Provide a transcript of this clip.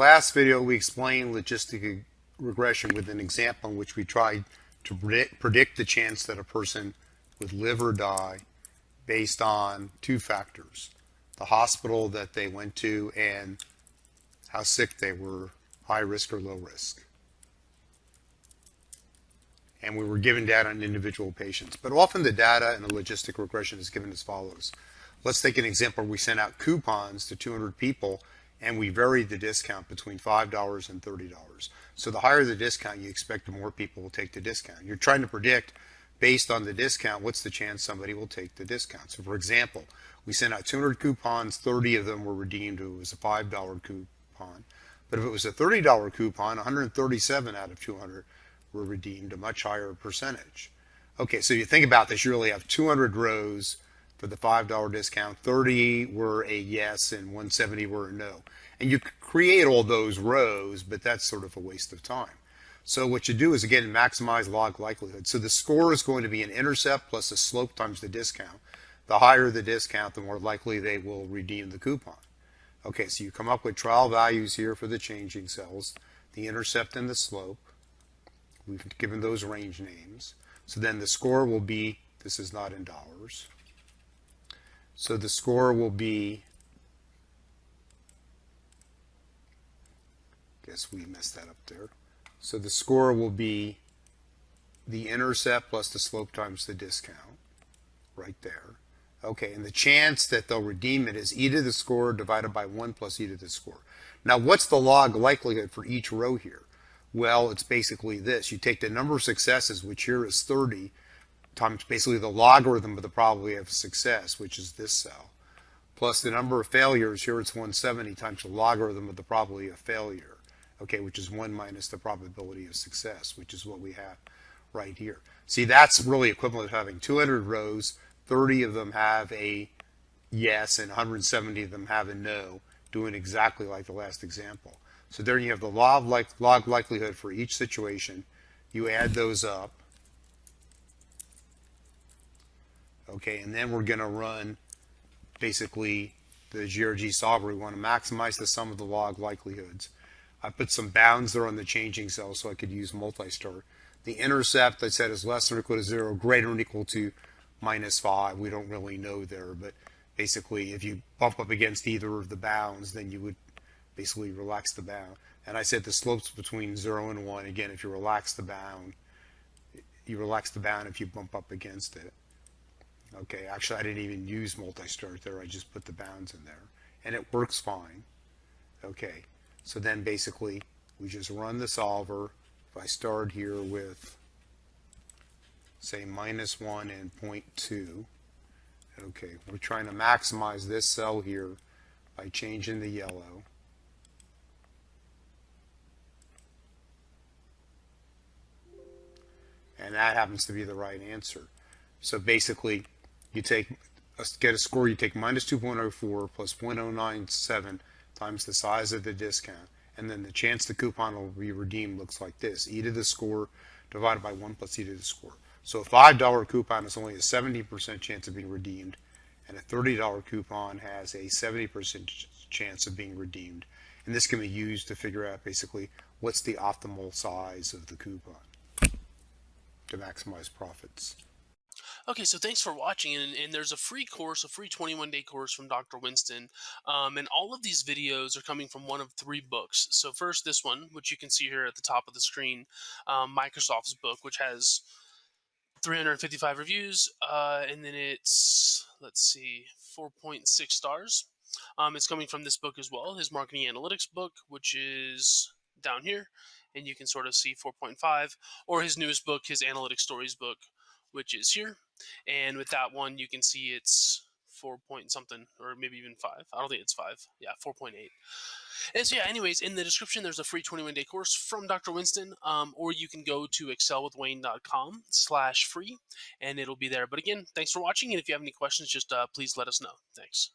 last video, we explained logistic regression with an example in which we tried to predict the chance that a person would live or die based on two factors: the hospital that they went to and how sick they were, high risk or low risk. And we were given data on individual patients. But often the data in a logistic regression is given as follows. Let's take an example. We sent out coupons to 200 people, and we varied the discount between $5 and $30. So the higher the discount, you expect the more people will take the discount. You're trying to predict, based on the discount, what's the chance somebody will take the discount. So for example, we sent out 200 coupons, 30 of them were redeemed. It was a $5 coupon. But if it was a $30 coupon, 137 out of 200 were redeemed, a much higher percentage. Okay, so you think about this, you really have 200 rows for the $5 discount, 30 were a yes and 170 were a no. And you create all those rows, but that's sort of a waste of time. So what you do is, again, maximize log likelihood. So the score is going to be an intercept plus the slope times the discount. The higher the discount, the more likely they will redeem the coupon. Okay, so you come up with trial values here for the changing cells, the intercept and the slope. We've given those range names. So then the score will be, this is not in dollars, so the score will be, guess we messed that up there. So the score will be the intercept plus the slope times the discount, right there. Okay, and the chance that they'll redeem it is e to the score divided by 1 plus e to the score. Now what's the log likelihood for each row here? Well, it's basically this. You take the number of successes, which here is 30, times basically the logarithm of the probability of success, which is this cell, plus the number of failures, here it's 170, times the logarithm of the probability of failure, okay, which is 1 minus the probability of success, which is what we have right here. See, that's really equivalent to having 200 rows, 30 of them have a yes, and 170 of them have a no, doing exactly like the last example. So there you have the log likelihood for each situation. You add those up. Okay, and then we're going to run basically the GRG solver. We want to maximize the sum of the log likelihoods. I put some bounds there on the changing cell so I could use multi-star. The intercept, I said, is less than or equal to 0, greater than or equal to -5. We don't really know there, but basically if you bump up against either of the bounds, then you would basically relax the bound. And I said the slope's between 0 and 1. Again, if you relax the bound, if you bump up against it. Okay, actually I didn't even use multi-start there. I just put the bounds in there. And it works fine. Okay, so then basically we just run the solver. If I start here with, say, -1 and 0.2. Okay, we're trying to maximize this cell here by changing the yellow. And that happens to be the right answer. So basically, you get a score, you take -2.04 plus 0.097 times the size of the discount, and then the chance the coupon will be redeemed looks like this: e to the score divided by 1 plus e to the score. So a $5 coupon has only a 70% chance of being redeemed, and a $30 coupon has a 70% chance of being redeemed. And this can be used to figure out basically what's the optimal size of the coupon to maximize profits. Okay, so thanks for watching, and there's a free course, a free 21-day course from Dr. Winston, and all of these videos are coming from one of 3 books. So first, this one, which you can see here at the top of the screen, Microsoft's book, which has 355 reviews, and then it's, let's see, 4.6 stars. It's coming from this book as well, his marketing analytics book, which is down here, and you can sort of see 4.5, or his newest book, his analytic stories book, which is here. And with that one, you can see it's 4 point something, or maybe even 5. I don't think it's 5. Yeah, 4.8. And so yeah, anyways, in the description, there's a free 21-day course from Dr. Winston, or you can go to excelwithwayne.com/free, and it'll be there. But again, thanks for watching, and if you have any questions, just please let us know. Thanks.